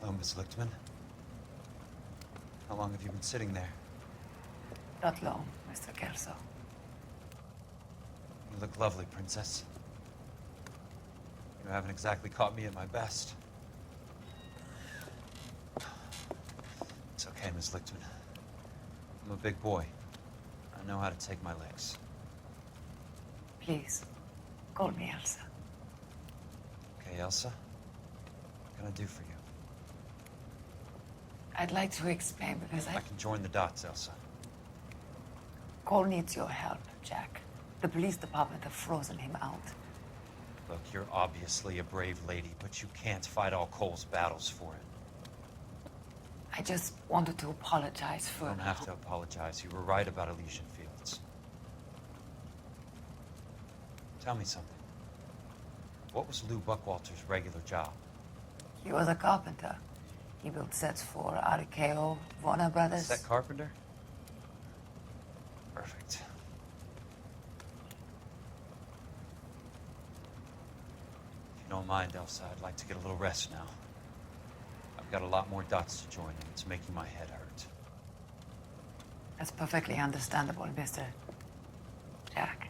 Hello, Miss Lichtman. How long have you been sitting there? Not long, Mr. Kelso. You look lovely, Princess. You haven't exactly caught me at my best. It's okay, Miss Lichtman. I'm a big boy. I know how to take my licks. Please, call me Elsa. Okay, Elsa? What can I do for you? I'd like to explain because I can join the dots, Elsa. Cole needs your help, Jack. The police department have frozen him out. Look, you're obviously a brave lady, but you can't fight all Cole's battles for it. I just wanted to apologize for... You don't have to apologize. You were right about Elysian Fields. Tell me something. What was Lou Buckwalter's regular job? He was a carpenter. He built sets for RKO, Warner Brothers. Set carpenter? Perfect. If you don't mind, Elsa, I'd like to get a little rest now. I've got a lot more dots to join, and it's making my head hurt. That's perfectly understandable, Mr. Jack.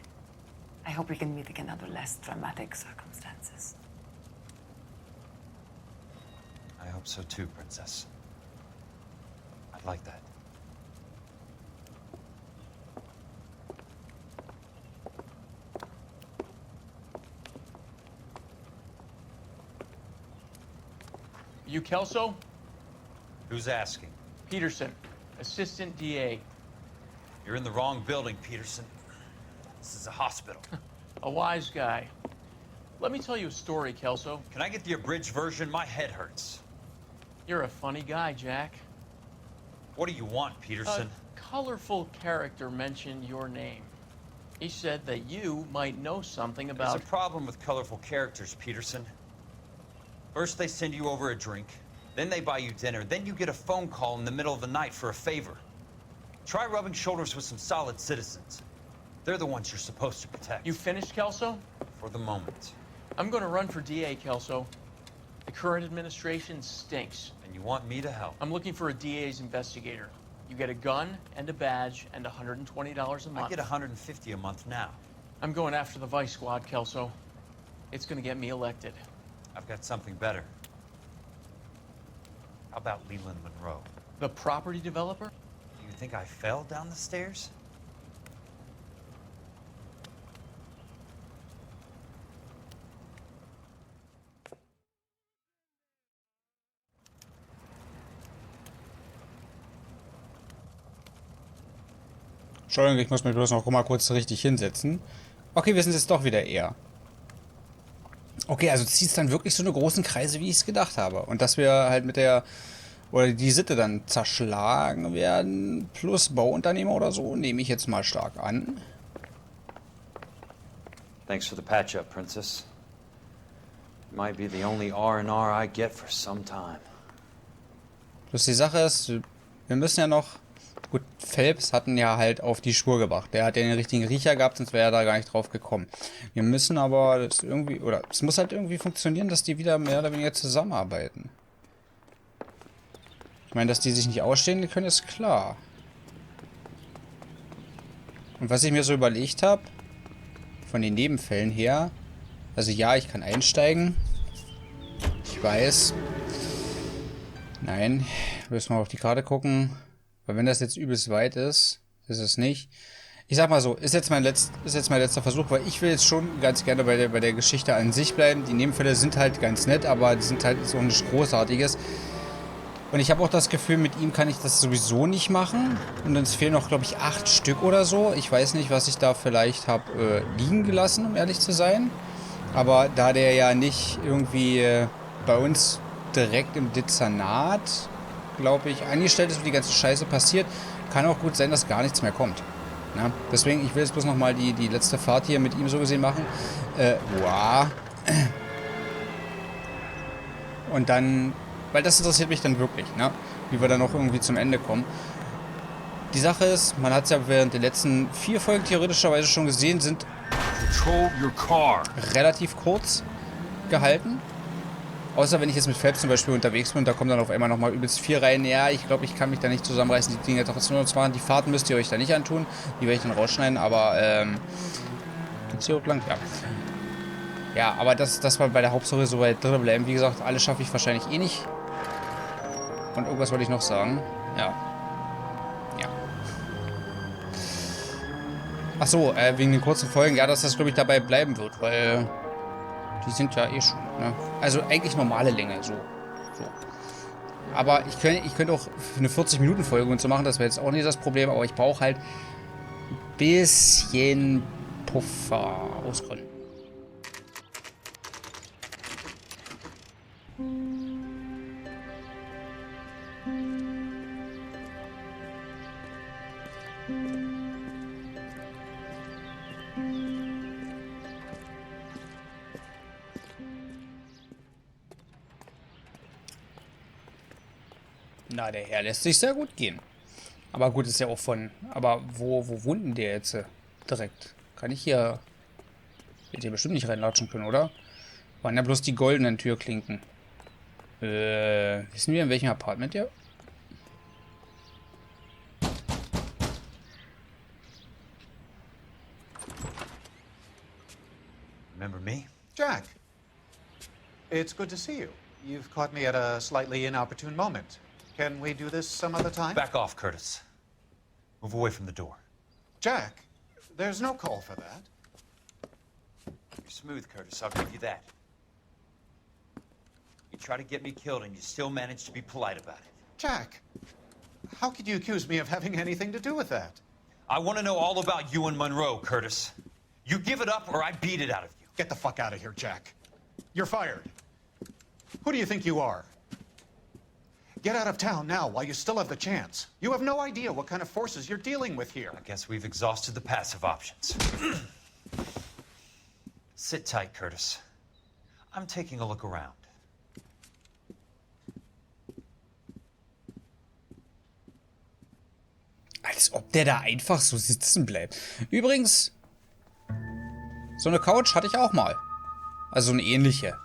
I hope we can meet again under less dramatic circumstances. I hope so too, Princess. I'd like that. You Kelso? Who's asking? Peterson, Assistant DA. You're in the wrong building, Peterson. This is a hospital. A wise guy. Let me tell you a story, Kelso. Can I get the abridged version? My head hurts. You're a funny guy, Jack. What do you want, Peterson? A colorful character mentioned your name. He said that you might know something about... There's a problem with colorful characters, Peterson. First, they send you over a drink. Then they buy you dinner. Then you get a phone call in the middle of the night for a favor. Try rubbing shoulders with some solid citizens. They're the ones you're supposed to protect. You finished, Kelso? For the moment. I'm going to run for DA, Kelso. The current administration stinks. And you want me to help? I'm looking for a DA's investigator. You get a gun and a badge and $120 a month. I get $150 a month now. I'm going after the Vice Squad, Kelso. It's going to get me elected. I've got something better. How about Leland Monroe? The property developer? Do you think I fell down the stairs? Entschuldigung, ich muss mich bloß noch mal kurz richtig hinsetzen. Okay, wir sind jetzt doch wieder eher. Okay, also zieht es dann wirklich so eine großen Kreise, wie ich es gedacht habe. Und dass wir halt mit der, oder die Sitte dann zerschlagen werden, plus Bauunternehmer oder so, nehme ich jetzt mal stark an. Thanks for the patch-up, Princess. Might be the only R&R I get for some time. Plus die Sache ist, wir müssen ja noch... Gut, Phelps hatten ja halt auf die Spur gebracht. Der hat ja den richtigen Riecher gehabt, sonst wäre er da gar nicht drauf gekommen. Wir müssen aber das irgendwie, oder es muss halt irgendwie funktionieren, dass die wieder mehr oder weniger zusammenarbeiten. Ich meine, dass die sich nicht ausstehen können, ist klar. Und was ich mir so überlegt habe, von den Nebenfällen her, also ja, ich kann einsteigen. Ich weiß. Nein, müssen wir auf die Karte gucken. Weil wenn das jetzt übelst weit ist, ist es nicht. Ich sag mal so, ist jetzt mein letzter Versuch, weil ich will jetzt schon ganz gerne bei der Geschichte an sich bleiben. Die Nebenfälle sind halt ganz nett, aber die sind halt so nichts Großartiges. Und ich habe auch das Gefühl, mit ihm kann ich das sowieso nicht machen. Und uns fehlen noch, glaube ich, 8 Stück oder so. Ich weiß nicht, was ich da vielleicht habe liegen gelassen, um ehrlich zu sein. Aber da der ja nicht irgendwie bei uns direkt im Dezernat, glaube ich, eingestellt ist, wo die ganze Scheiße passiert, kann auch gut sein, dass gar nichts mehr kommt. Ja? Deswegen, ich will jetzt bloß nochmal die letzte Fahrt hier mit ihm so gesehen machen. Wow. Und dann, weil das interessiert mich dann wirklich, ne? Wie wir dann noch irgendwie zum Ende kommen. Die Sache ist, man hat es ja während der letzten 4 Folgen theoretischerweise schon gesehen, sind relativ kurz gehalten. Außer wenn ich jetzt mit Phelps zum Beispiel unterwegs bin und da kommt dann auf einmal nochmal übelst viel rein. Ja, ich glaube, ich kann mich da nicht zusammenreißen, die Dinge trotzdem noch zu machen. Die Fahrten müsst ihr euch da nicht antun. Die werde ich dann rausschneiden, aber, geht's hier auch lang? Ja. Ja, aber das war bei der Hauptstory so weit drin bleiben. Wie gesagt, alles schaffe ich wahrscheinlich eh nicht. Und irgendwas wollte ich noch sagen. Ja. Ja. Ach so, wegen den kurzen Folgen. Ja, dass das, glaube ich, dabei bleiben wird, weil die sind ja eh schon, ne? Also eigentlich normale Länge, so. Aber ich könnte auch eine 40-Minuten-Folge und so machen, das wäre jetzt auch nicht das Problem, aber ich brauche halt ein bisschen Puffer aus Gründen. Na, der Herr lässt sich sehr gut gehen. Aber gut, ist ja auch von... Aber wo wohnt denn der jetzt direkt? Kann ich hier... Wird hier bestimmt nicht reinlatschen können, oder? Waren ja bloß die goldenen Türklinken. Wissen wir, in welchem Apartment der... Remember me? Jack, it's good to see you. You've caught me at a slightly inopportune moment. Can we do this some other time? Back off, Curtis. Move away from the door. Jack, there's no call for that. You're smooth, Curtis. I'll give you that. You try to get me killed and you still manage to be polite about it. Jack, how could you accuse me of having anything to do with that? I want to know all about you and Monroe, Curtis. You give it up or I beat it out of you. Get the fuck out of here, Jack. You're fired. Who do you think you are? Get out of town now while you still have the chance. You have no idea what kind of forces you're dealing with here. I guess we've exhausted the passive options. Sit tight, Curtis. I'm taking a look around. Als ob der da einfach so sitzen bleibt. Übrigens, so eine Couch hatte ich auch mal. Also eine ähnliche.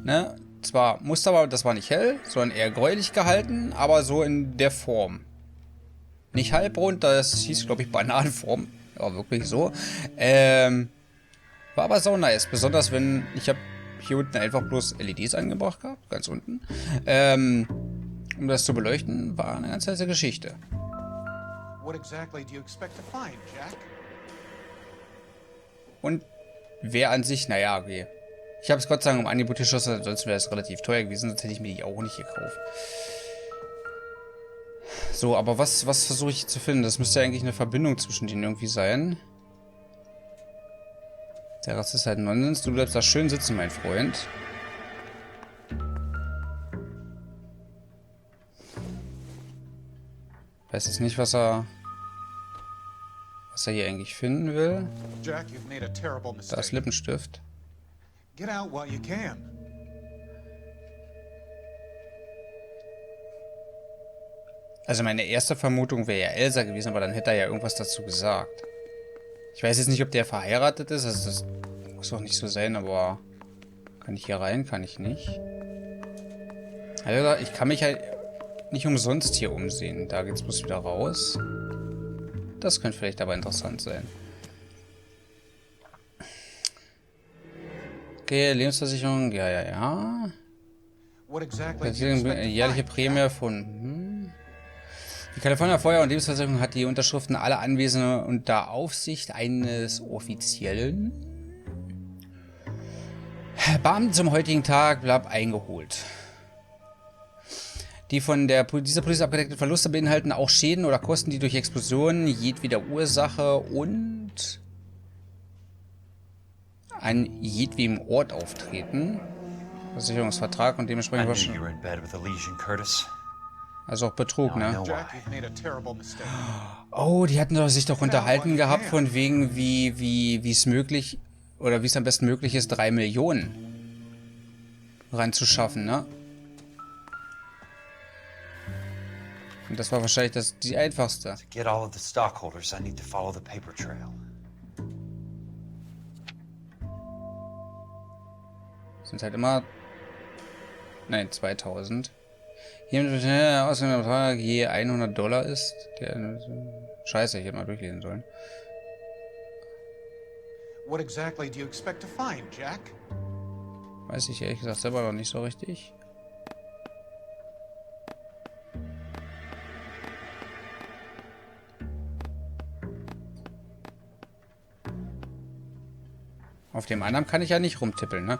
Ne? Zwar Muster war, das war nicht hell, sondern eher gräulich gehalten, aber so in der Form. Nicht halbrund, das hieß, glaube ich, Bananenform. Ja, wirklich so. War aber so nice. Besonders wenn, ich habe hier unten einfach bloß LEDs angebracht gehabt, ganz unten. Um das zu beleuchten, war eine ganz heiße Geschichte. What exactly do you expect to find, Jack? Und wer an sich, naja, okay. Ich habe es Gott sei Dank im Angebot geschossen, sonst wäre es relativ teuer gewesen, sonst hätte ich mir die auch nicht gekauft. So, aber was versuche ich zu finden? Das müsste ja eigentlich eine Verbindung zwischen denen irgendwie sein. Der Rest ist halt Nonsens. Du bleibst da schön sitzen, mein Freund. Weiß jetzt nicht, was er hier eigentlich finden will. Jack, you've made a terrible Da mistake. ist Lippenstift. Get out while you can. Also meine erste Vermutung wäre ja Elsa gewesen, aber dann hätte er ja irgendwas dazu gesagt. Ich weiß jetzt nicht, ob der verheiratet ist, also das muss auch nicht so sein, aber... Kann ich hier rein? Kann ich nicht. Also ich kann mich halt nicht umsonst hier umsehen. Da geht's bloß wieder raus. Das könnte vielleicht aber interessant sein. Okay, Lebensversicherung, ja. What exactly do you expect to Jährliche find, Prämie Jack? von... Die California Feuer- und Lebensversicherung hat die Unterschriften aller Anwesenden unter Aufsicht eines offiziellen Beamten zum heutigen Tag eingeholt. Die von dieser Polizei abgedeckten Verluste beinhalten auch Schäden oder Kosten, die durch Explosionen jedweder Ursache und an jedwedem Ort auftreten. Versicherungsvertrag und I dementsprechend knew wahrscheinlich... you were in bed with a lesion, Curtis. Also auch Betrug, Now I ne? know Jack, why. you've made a terrible mistake. Oh, die hatten sich doch unterhalten gehabt, von wegen, wie es möglich, oder wie es am besten möglich ist, 3 Millionen ranzuschaffen, ne? Und das war wahrscheinlich die einfachste. To get all of the stockholders, I need to follow the paper trail. Sind halt immer Nein, 2000. Hier mit ausgehendem Betrag je $100 ist. Scheiße, ich hätte mal durchlesen sollen. What exactly do you expect to find, Jack? Weiß ich ehrlich gesagt selber noch nicht so richtig. Auf dem anderen kann ich ja nicht rumtippeln, ne?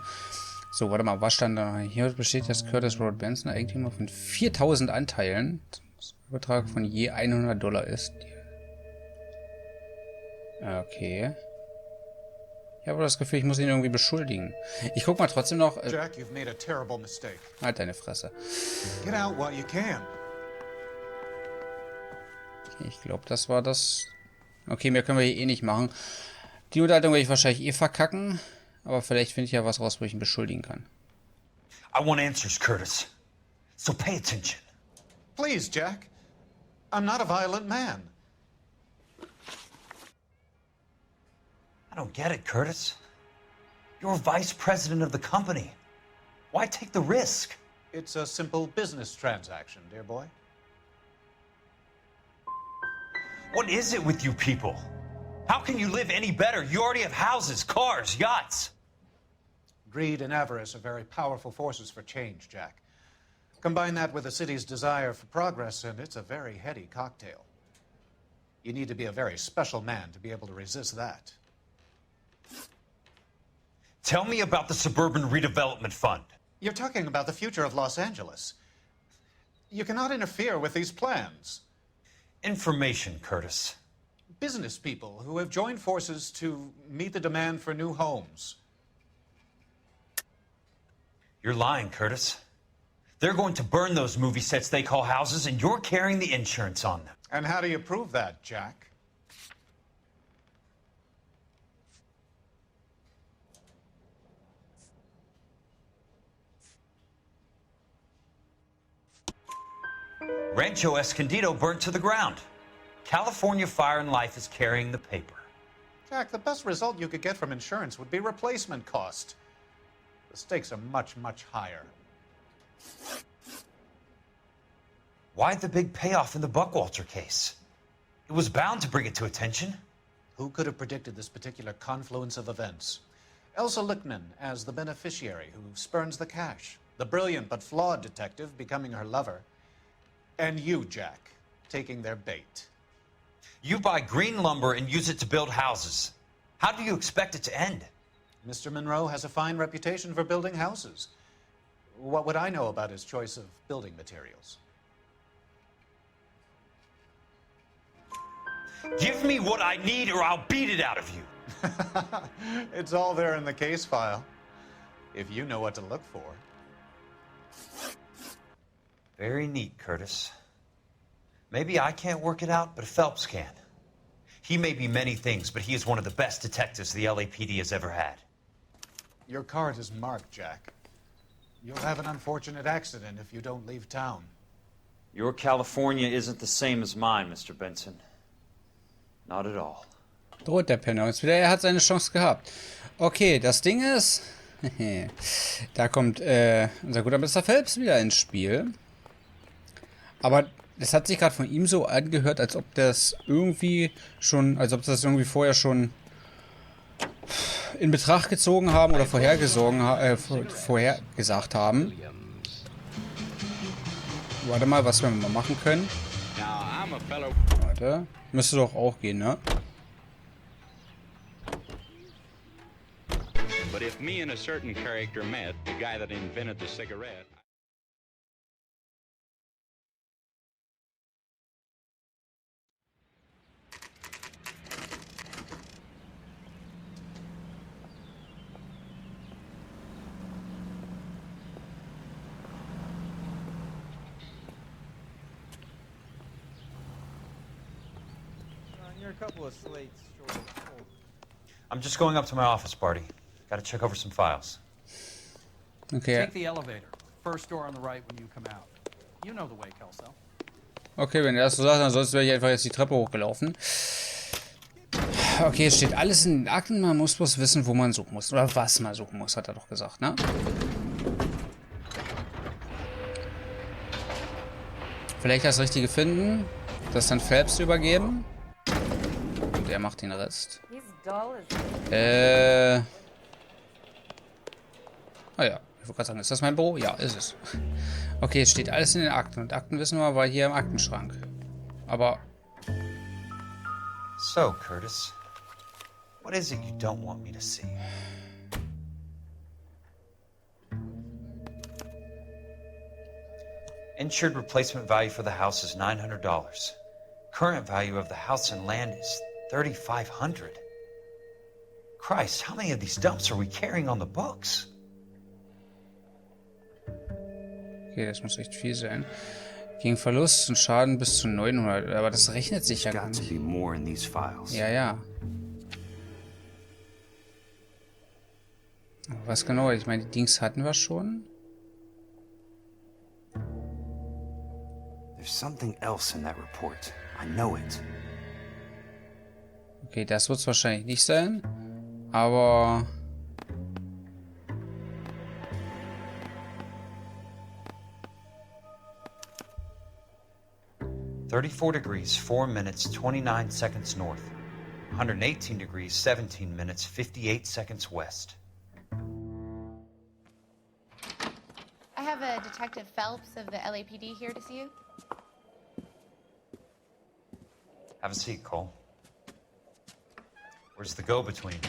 So, warte mal, was stand da? Hier besteht das Curtis Road Benson, Eigentümer von 4000 Anteilen. Das Übertrag von je $100 ist. Okay. Ich habe das Gefühl, ich muss ihn irgendwie beschuldigen. Ich guck mal trotzdem noch. Jack, you've made a terrible mistake. Halt deine Fresse. Get out while you can. Okay, ich glaube, das war das. Okay, mehr können wir hier eh nicht machen. Die Unterhaltung werde ich wahrscheinlich eh verkacken. Aber vielleicht finde ich ja was raus, wo ich ihn beschuldigen kann. I want answers, Curtis. So pay attention. Please, Jack. I'm not a violent man. I don't get it, Curtis. You're vice president of the company. Why take the risk? It's a simple business transaction, dear boy. What is it with you people? How can you live any better? You already have houses, cars, yachts. Greed and avarice are very powerful forces for change, Jack. Combine that with the city's desire for progress, and it's a very heady cocktail. You need to be a very special man to be able to resist that. Tell me about the Suburban Redevelopment Fund. You're talking about the future of Los Angeles. You cannot interfere with these plans. Information, Curtis. Business people who have joined forces to meet the demand for new homes. You're lying, Curtis. They're going to burn those movie sets they call houses, and you're carrying the insurance on them. And how do you prove that, Jack? Rancho Escondido burnt to the ground. California Fire and Life is carrying the paper. Jack, the best result you could get from insurance would be replacement cost. The stakes are much, much higher. Why the big payoff in the Buckwalter case? It was bound to bring it to attention. Who could have predicted this particular confluence of events? Elsa Lichtman as the beneficiary who spurns the cash. The brilliant but flawed detective becoming her lover. And you, Jack, taking their bait. You buy green lumber and use it to build houses. How do you expect it to end? Mr. Monroe has a fine reputation for building houses. What would I know about his choice of building materials? Give me what I need or I'll beat it out of you. It's all there in the case file, if you know what to look for. Very neat, Curtis. Maybe I can't work it out, but Phelps can. He may be many things, but he is one of the best detectives the LAPD has ever had. Your card is marked, Jack. You'll have an unfortunate accident if you don't leave town. Your California isn't the same as mine, Mr. Benson. Not at all. Droht der Penner uns wieder. Er hat seine Chance gehabt. Okay, das Ding ist... da kommt unser guter Mr. Phelps wieder ins Spiel. Aber es hat sich gerade von ihm so angehört, als ob das irgendwie schon... Als ob das irgendwie vorher schon in Betracht gezogen haben oder vorhergesagt haben. Warte mal, was wir mal machen können. Warte. Müsste doch auch gehen, ne? But if me and a certain character met, the guy that invented the cigarette... You're a couple of slates short of full. I'm just going up to my office, Barty. Gotta check over some files. Okay. Take the elevator. First door on the right when you come out. You know the way, Kelso. Okay, wenn er das so sagt, ansonsten wäre ich einfach jetzt die Treppe hochgelaufen. Okay, es steht alles in den Akten, man muss bloß wissen, wo man suchen muss. Oder was man suchen muss, hat er doch gesagt, ne? Vielleicht das Richtige finden, das dann Phelps übergeben. Und er macht den Rest. Ah ja, ich wollte gerade sagen, ist das mein Büro? Ja, ist es. Okay, es steht alles in den Akten. Und Akten wissen wir, war hier im Aktenschrank. Aber... So, Curtis, what is it you don't want me to see? Insured replacement value for the house is $900. Current value of the house and land is $3,500. Christ, how many of these dumps are we carrying on the books? Okay, das muss echt viel sein. Gegen Verlust und Schaden bis zu 900. Aber das rechnet sich ja gar Got to nicht. be more in these files. Ja, ja. Aber was genau? Ich meine, die Dings hatten wir schon. There's something else in that report. I know it. Okay, das wird es wahrscheinlich nicht sein. Aber... $34 4 minutes, 29 seconds north. 118 degrees, 17 minutes, 58 seconds west. I have a Detective Phelps of the LAPD here to see you. Have a seat, Cole. Where's the go-between?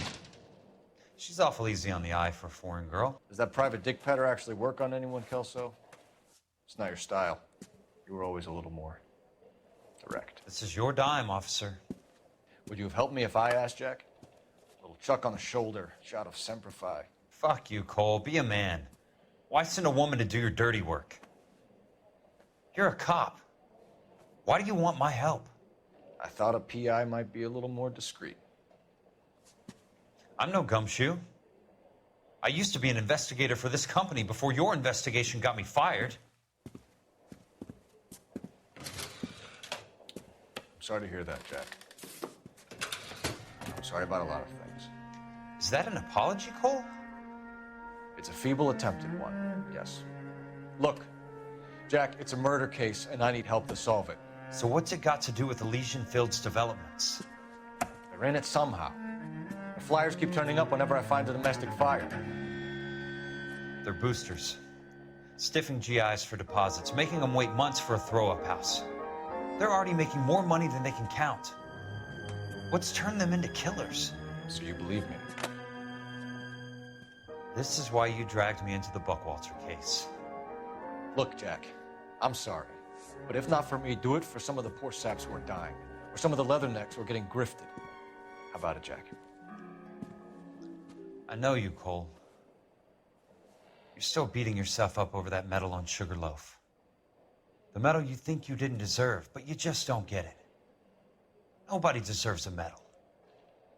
She's awful easy on the eye for a foreign girl. Does that private dick petter actually work on anyone, Kelso? It's not your style. You were always a little more direct. This is your dime, officer. Would you have helped me if I asked, Jack? A little chuck on the shoulder, shot of Semper Fi. Fuck you, Cole. Be a man. Why send a woman to do your dirty work? You're a cop. Why do you want my help? I thought a PI might be a little more discreet. I'm no gumshoe. I used to be an investigator for this company before your investigation got me fired. I'm sorry to hear that, Jack. I'm sorry about a lot of things. Is that an apology, Cole? It's a feeble attempt at one, yes. Look, Jack, it's a murder case, and I need help to solve it. So what's it got to do with Elysian Fields developments? They're in it somehow. The flyers keep turning up whenever I find a domestic fire. They're boosters. Stiffing GIs for deposits, making them wait months for a throw-up house. They're already making more money than they can count. What's turned them into killers? So you believe me? This is why you dragged me into the Buckwalter case. Look, Jack, I'm sorry. But if not for me, do it for some of the poor saps who are dying. Or some of the leathernecks who are getting grifted. How about it, Jack? I know you, Cole. You're still beating yourself up over that medal on Sugarloaf. The medal you think you didn't deserve, but you just don't get it. Nobody deserves a medal.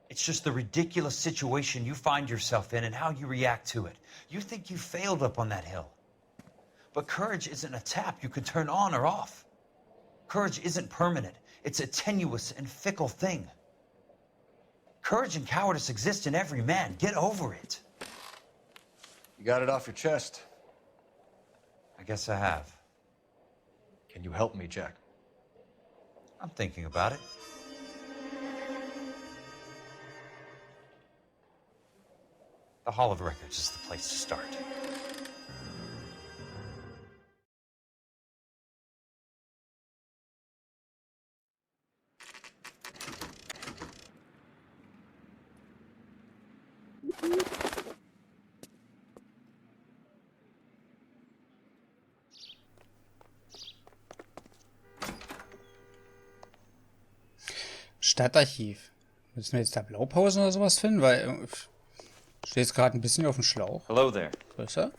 It's just the ridiculous situation you find yourself in and how you react to it. You think you failed up on that hill. But courage isn't a tap you can turn on or off. Courage isn't permanent. It's a tenuous and fickle thing. Courage and cowardice exist in every man. Get over it. You got it off your chest. I guess I have. Can you help me, Jack? I'm thinking about it. The Hall of Records is the place to start. Stadtarchiv. Müssen wir jetzt da Blaupausen oder sowas finden? Weil steht jetzt gerade ein bisschen auf dem Schlauch. Hello there. Größer.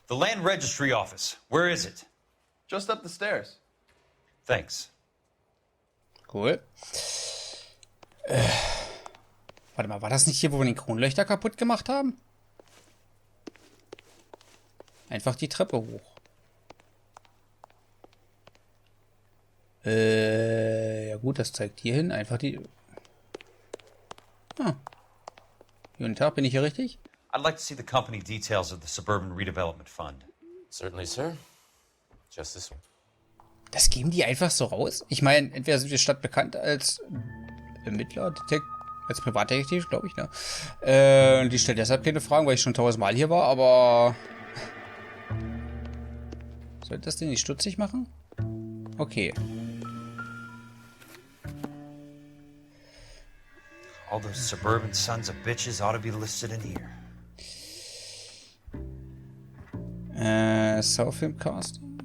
The Land Registry Office. Where is it? Just up the stairs. Thanks. Cool. Warte mal, war das nicht hier, wo wir den Kronleuchter kaputt gemacht haben? Einfach die Treppe hoch. Ja gut, das zeigt hier hin. Einfach die... Guten Tag, bin ich hier richtig? I'd like to see the company details of the Suburban Redevelopment Fund. Certainly, sir. Just this one. Das geben die einfach so raus? Ich meine, entweder sind wir Stadt bekannt als Ermittler, als Privatdetektiv, glaube ich, ne? Die stellt deshalb keine Fragen, weil ich schon 1000-mal hier war, aber... Sollte das den nicht stutzig machen? Okay. All those suburban sons of bitches ought to be listed in here. Southfilm Casting.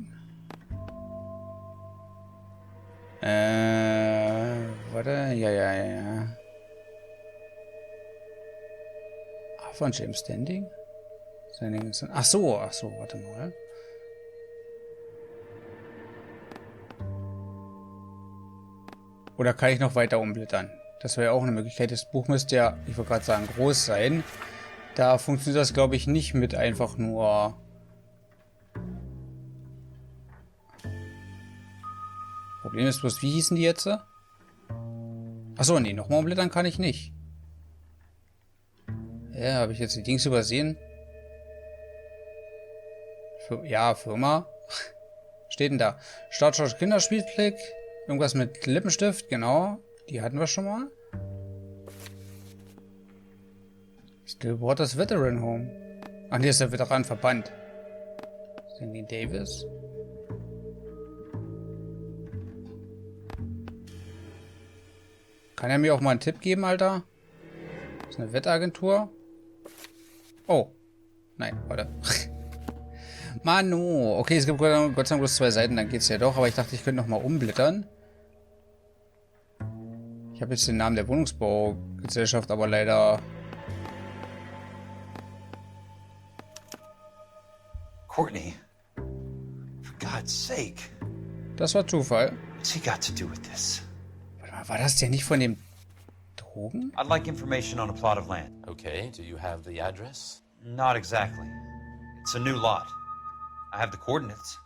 Warte, ja. Von James Standing? Ach so, warte mal. Oder kann ich noch weiter umblättern? Das wäre ja auch eine Möglichkeit. Das Buch müsste ja, ich wollte gerade sagen, groß sein. Da funktioniert das, glaube ich, nicht mit einfach nur... Problem ist bloß, wie hießen die jetzt? Achso, nee, nochmal umblättern kann ich nicht. Ja, habe ich jetzt die Dings übersehen? Ja, Firma. Steht denn da? Startschau Kinderspielklick. Irgendwas mit Lippenstift, genau. Die hatten wir schon mal. Stillwaters Veteran Home. Ach nee, ist der Veteranenverband. Stanley Davis. Kann er mir auch mal einen Tipp geben, Alter? Das ist eine Wettagentur. Oh. Nein, warte. Manu. Okay, es gibt Gott sei Dank bloß 2 Seiten, dann geht's ja doch. Aber ich dachte, ich könnte noch mal umblättern. Ich habe jetzt den Namen der Wohnungsbaugesellschaft, aber leider... Courtney, for God's sake. Das war Zufall. What's he got to do with this? Warte mal, war das denn nicht von dem Drogen? I'd like information on a plot of land. Okay, do you have the address? Not exactly. It's a new lot. I have the coordinates.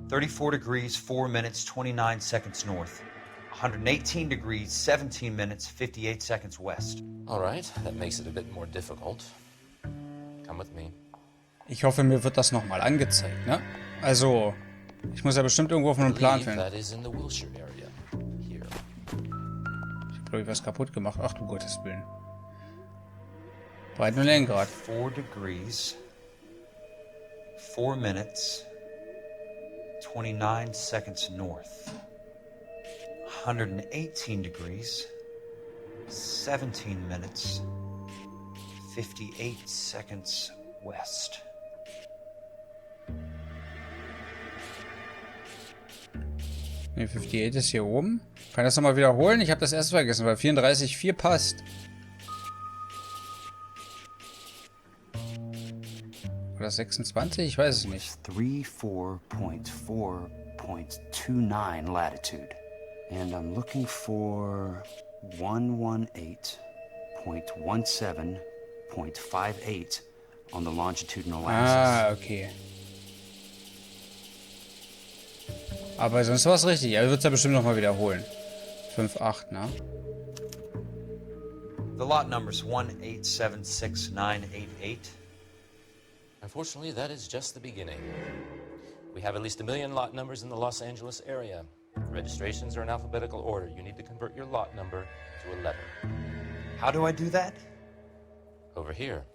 34 degrees, 4 minutes, 29 seconds north. 118 degrees, 17 minutes, 58 seconds west. All right, that makes it a bit more difficult. Come with me. Ich hoffe, mir wird das nochmal angezeigt, ne? Also, ich muss ja bestimmt irgendwo auf einen Plan finden. Ich habe, glaube ich, was kaputt gemacht. Ach du Gottes Willen. Breiten und Lenkrad. 4 degrees, 4 minutes, 29 seconds north. 118 degrees, 17 minutes, 58 seconds west. Ne, 58 ist hier oben. Kann ich das nochmal wiederholen? Ich habe das erst vergessen, weil 34,4 passt. Oder 26? Ich weiß es nicht. 34.4.29 latitude. And I'm looking for 118.17.58 on the longitudinal axis. Ah, okay. Aber sonst war es richtig. Er wird es ja bestimmt nochmal wiederholen. 5,8, ne? The lot number's 1876988. Unfortunately, that is just the beginning. We have at least 1 million lot numbers in the Los Angeles area. Registrations are in alphabetical order. You need to convert your lot number to a letter. How do I do that? Over here,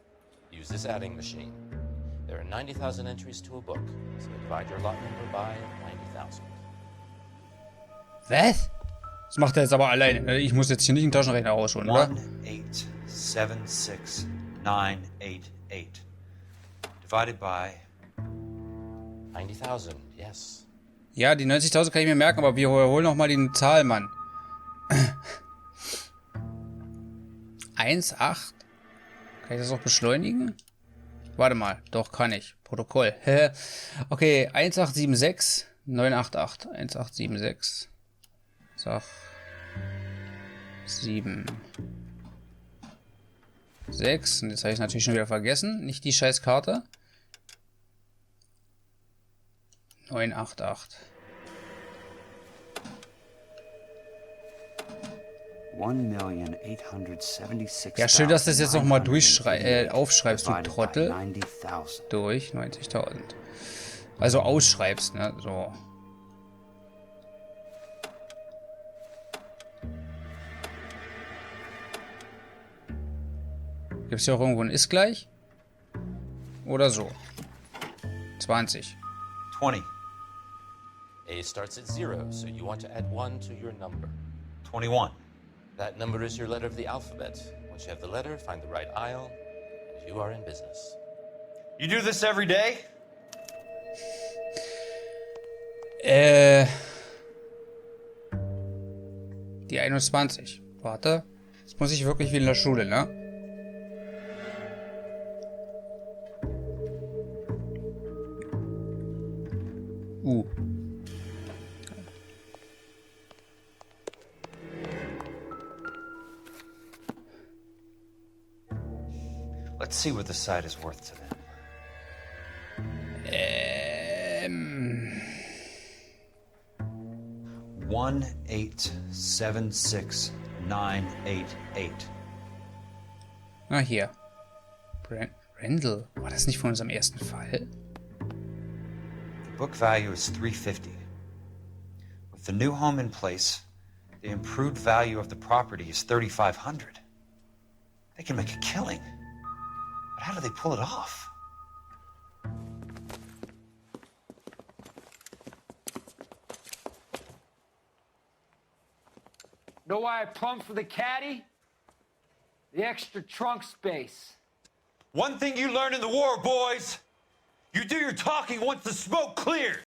use this adding machine. There are 90,000 entries to a book, so divide your lot number by 90,000. Was? Das macht er jetzt aber alleine. Ich muss jetzt hier nicht einen Taschenrechner rausholen, oder? 1876988. Divided by 90,000, yes. Ja, die 90.000 kann ich mir merken, aber wir holen noch mal die Zahl, Mann. 1,8. Kann ich das auch beschleunigen? Warte mal. Doch, kann ich. Protokoll. Okay, 1876 988. 1876. Sag. 7. 6. Und jetzt habe ich es natürlich schon wieder vergessen. Nicht die scheiß Karte. 988. Ja, schön, dass du das jetzt nochmal aufschreibst, du Trottel. Durch 90.000. Also ausschreibst, ne? So. Gibt es hier auch irgendwo ein Ist gleich? Oder so. 20. 20. A starts at 0, so you want to add 1 to your number. 21. That number is your letter of the alphabet. Once you have the letter, find the right aisle, and you are in business. You do this every day? Die 21. Warte. Jetzt muss ich wirklich wie in der Schule, ne? Let's see what the site is worth to them. 1876988. Ah, hier. Randall. War das nicht von unserem ersten Fall? The book value is $350. With the new home in place, the improved value of the property is $3,500. They can make a killing. But how do they pull it off? Know why I plumbed for the caddy? The extra trunk space. One thing you learned in the war, boys. You do your talking once the smoke clears.